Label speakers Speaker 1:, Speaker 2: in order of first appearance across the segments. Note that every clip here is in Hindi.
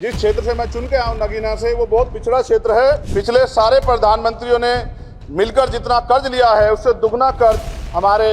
Speaker 1: जिस क्षेत्र से मैं चुन के आया हूं नगीना से, वो बहुत पिछड़ा क्षेत्र है। पिछले सारे प्रधानमंत्रियों ने मिलकर जितना कर्ज लिया है उससे दुगना कर्ज हमारे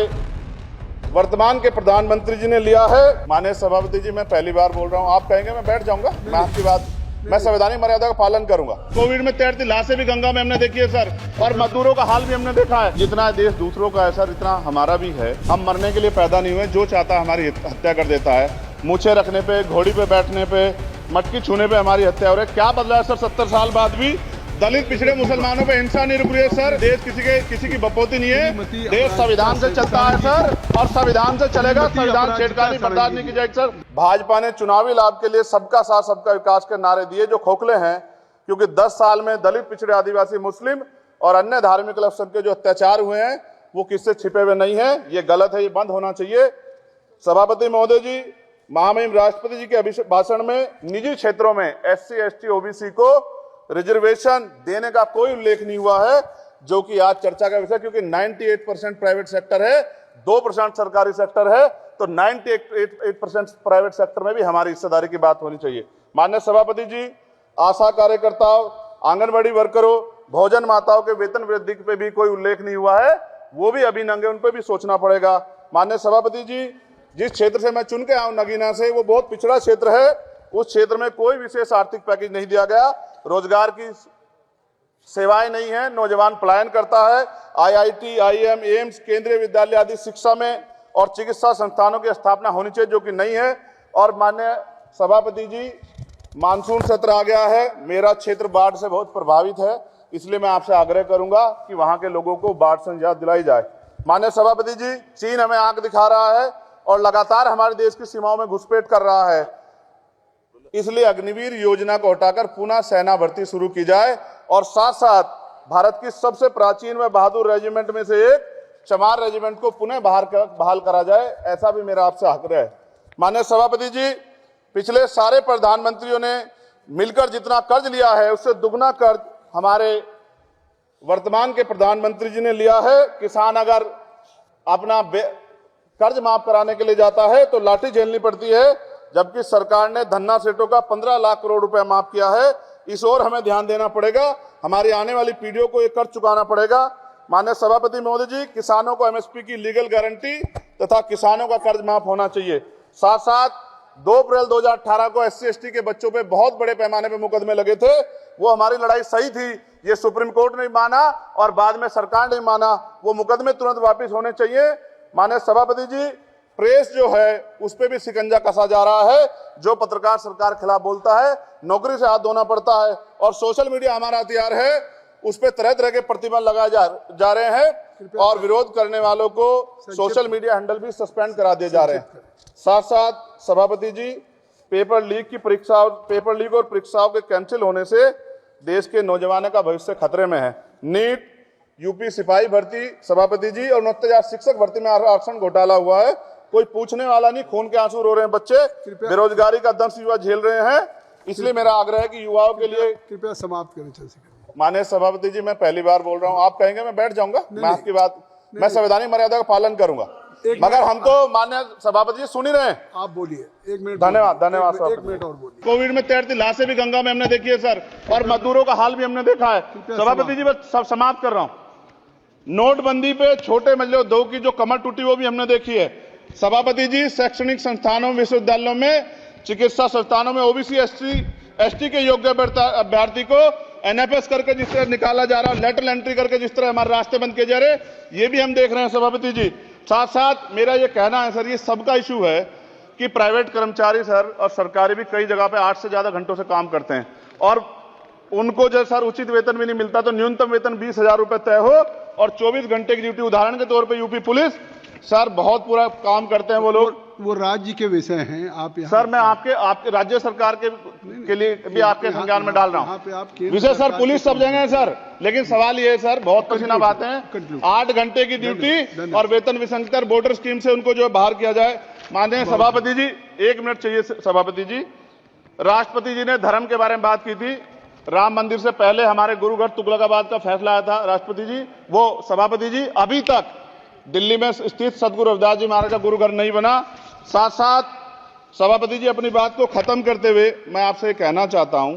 Speaker 1: वर्तमान के प्रधानमंत्री जी ने लिया है। माननीय सभापति जी, मैं पहली बार बोल रहा हूं, आप कहेंगे मैं बैठ जाऊंगा, मैं आपकी बात, मैं संवैधानिक मर्यादा का पालन करूंगा। कोविड में तैरती लाशें भी गंगा में हमने देखी है सर, और मजदूरों का हाल भी हमने देखा है। जितना देश दूसरों का है सर, इतना हमारा भी है। हम मरने के लिए पैदा नहीं हुए, जो चाहता है हमारी हत्या कर देता है। मूछे रखने पे, घोड़ी पे बैठने पे, मटकी छूने पे हमारी हत्या हो रही है। क्या बदला है सर 70 साल बाद भी? दलित पिछड़े मुसलमानों पे हिंसा नहीं रुक रही है सर। देश किसी की बपौती नहीं है। देश संविधान से चलता है सर, और संविधान से चलेगा। संविधान छेड़खानी बर्दाश्त नहीं की जाएगी सर। भाजपा ने चुनावी लाभ के लिए सबका साथ सबका विकास के नारे दिए, जो खोखले हैं, क्योंकि 10 साल में दलित पिछड़े आदिवासी मुस्लिम और अन्य धार्मिक अल्पसंख्यक के जो अत्याचार हुए हैं वो किससे छिपे हुए नहीं है। ये गलत है, ये बंद होना चाहिए। सभापति महोदय जी, महामहिम राष्ट्रपति जी के भाषण में निजी क्षेत्रों में SC, ST, OBC को रिजर्वेशन देने का कोई उल्लेख नहीं हुआ है, जो कि आज चर्चा का विषय, क्योंकि 98% प्राइवेट सेक्टर है, 2% सरकारी सेक्टर है, तो 98% प्राइवेट सेक्टर में भी हमारी हिस्सेदारी की बात होनी चाहिए। माननीय सभापति जी, आशा कार्यकर्ताओं, आंगनबाड़ी वर्करों, भोजन माताओं के वेतन वृद्धि पे भी कोई उल्लेख नहीं हुआ है, वो भी अभी नंगे, उन पर भी सोचना पड़ेगा। माननीय सभापति जी, जिस क्षेत्र से मैं चुन के आया हूं नगीना से, वो बहुत पिछड़ा क्षेत्र है। उस क्षेत्र में कोई विशेष आर्थिक पैकेज नहीं दिया गया, रोजगार की सेवाएं नहीं है, नौजवान पलायन करता है। IIT, IIM, एम्स, केंद्रीय विद्यालय आदि शिक्षा में और चिकित्सा संस्थानों की स्थापना होनी चाहिए, जो कि नहीं है। और माननीय सभापति जी, मानसून सत्र आ गया है, मेरा क्षेत्र बाढ़ से बहुत प्रभावित है, इसलिए मैं आपसे आग्रह करूंगा कि वहां के लोगों को बाढ़ से निजात दिलाई जाए। माननीय सभापति जी, चीन हमें आंख दिखा रहा है और लगातार हमारे देश की सीमाओं में घुसपैठ कर रहा है, इसलिए अग्निवीर योजना को हटाकर पुनः सेना भर्ती शुरू की जाए, और साथ साथ भारत की सबसे प्राचीन व बहादुर रेजिमेंट में से एक चमार रेजिमेंट को पुनः बहाल करा जाए, ऐसा भी मेरा आपसे आग्रह है। माननीय सभापति जी, पिछले सारे प्रधानमंत्रियों ने मिलकर जितना कर्ज लिया है उससे दुगना कर्ज हमारे वर्तमान के प्रधानमंत्री जी ने लिया है। किसान अगर अपना कर्ज माफ कराने के लिए जाता है तो लाठी झेलनी पड़ती है, जबकि सरकार ने धन्ना सेठों का 15 लाख करोड़ रुपए माफ किया है। इस ओर हमें ध्यान देना पड़ेगा, हमारी आने वाली पीढ़ियों को ये कर्ज चुकाना पड़ेगा। माननीय सभापति महोदय जी, किसानों को MSP की लीगल गारंटी तथा किसानों का कर्ज माफ होना चाहिए। साथ साथ 2 अप्रैल 2018 को SC, ST के बच्चों पे बहुत बड़े पैमाने पे मुकदमे लगे थे, वो हमारी लड़ाई सही थी, ये सुप्रीम कोर्ट ने माना और बाद में सरकार ने माना, वो मुकदमे तुरंत वापिस होने चाहिए। माननीय सभापति जी, प्रेस जो है उस पे भी शिकंजा कसा जा रहा है। जो पत्रकार सरकार के खिलाफ बोलता है, नौकरी से हाथ धोना पड़ता है, और सोशल मीडिया हमारा हथियार है, उस पे तरह तरह के प्रतिबंध लगाए जा रहे हैं, और विरोध करने वालों को सोशल मीडिया हैंडल भी सस्पेंड करा दिए जा रहे हैं। साथ साथ सभापति जी, पेपर लीक और परीक्षाओं के कैंसिल होने से देश के नौजवानों का भविष्य खतरे में है। नीट, यूपी सिपाही भर्ती सभापति जी, और 69,000 शिक्षक भर्ती में आरक्षण घोटाला हुआ है, कोई पूछने वाला नहीं, खून के आंसू रो रहे हैं बच्चे, बेरोजगारी का दंश युवा झेल रहे हैं, इसलिए मेरा आग्रह है कि युवाओं के लिए
Speaker 2: कृपया समाप्त करें।
Speaker 1: माननीय सभापति जी, मैं पहली बार बोल रहा हूं, आप कहेंगे मैं बैठ जाऊंगा, मैं आपकी बात, मैं संवैधानिक मर्यादा का पालन करूंगा, मगर हम तो माननीय सभापति जी सुन ही रहे हैं।
Speaker 2: आप बोलिए, 1 मिनट।
Speaker 1: धन्यवाद।
Speaker 2: 1 मिनट और बोलिए।
Speaker 1: कोविड में तैरती लाशें भी गंगा में हमने देखी है सर, और मजदूरों का हाल भी हमने देखा है। सभापति जी, बस सब समाप्त कर रहा हूं। नोटबंदी पे छोटे मजले उद्योग की जो कमर टूटी वो भी हमने देखी है। सभापति जी, शैक्षणिक संस्थानों, विश्वविद्यालयों में, चिकित्सा संस्थानों में OBC, ST के योग्य अभ्यर्थी को NFS करके जिस तरह निकाला जा रहा है, लेटरल एंट्री करके जिस तरह हमारे रास्ते बंद किए जा रहे, ये भी हम देख रहे हैं सभापति जी। साथ साथ मेरा ये कहना है सर, ये सबका इशू है कि प्राइवेट कर्मचारी सर और सरकारी भी कई जगह पे 8 से ज्यादा घंटों से काम करते हैं, और उनको जो सर उचित वेतन भी नहीं मिलता, तो न्यूनतम वेतन 20,000 रुपए तय हो, और 24 घंटे की ड्यूटी। उदाहरण के तौर पे यूपी पुलिस सर बहुत पूरा काम करते हैं वो लोग,
Speaker 2: वो राज्य के विषय हैं। आप
Speaker 1: सर मैं आपके राज्य सरकार के लिए भी आपके संज्ञान में डाल रहा हूं। विषय सर पुलिस सब जगह है सर, लेकिन सवाल ये है सर, बहुत पसीना बातें हैं, 8 घंटे की ड्यूटी और वेतन विसंगति, वोटर स्कीम से उनको जो बाहर किया जाए। माननीय सभापति जी, 1 मिनट चाहिए सभापति जी। राष्ट्रपति जी ने धर्म के बारे में बात की थी। राम मंदिर से पहले हमारे गुरुघर तुगलकाबाद का फैसला आया था राष्ट्रपति जी, वो सभापति जी अभी तक दिल्ली में स्थित सदगुरु रविदास जी महाराज का गुरुघर नहीं बना। साथ साथ सभापति जी, अपनी बात को खत्म करते हुए मैं आपसे कहना चाहता हूं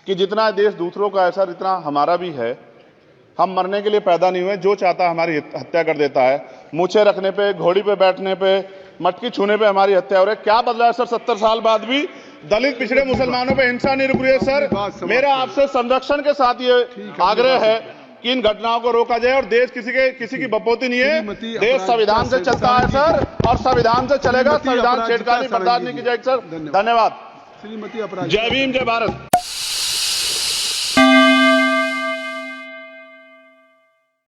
Speaker 1: कि जितना देश दूसरों का है सर, इतना हमारा भी है। हम मरने के लिए पैदा नहीं हुए, जो चाहता है हमारी हत्या कर देता है। मूछें रखने पे, घोड़ी पे बैठने पे, मटकी छूने पे हमारी हत्या हो रही है। क्या बदला है सर? 70 साल बाद भी दलित पिछड़े मुसलमानों पे हिंसा नहीं रुक रही है सर। मेरा आपसे संरक्षण के साथ ये आग्रह है कि इन घटनाओं को रोका जाए और देश किसी की बपोती नहीं है। देश संविधान से चलता है सर, और संविधान से चलेगा। संविधान छेड़खानी बर्दाश्त नहीं की जाएगी सर। धन्यवाद।
Speaker 2: श्रीमती अपराध
Speaker 1: जय भीम, जय भारत।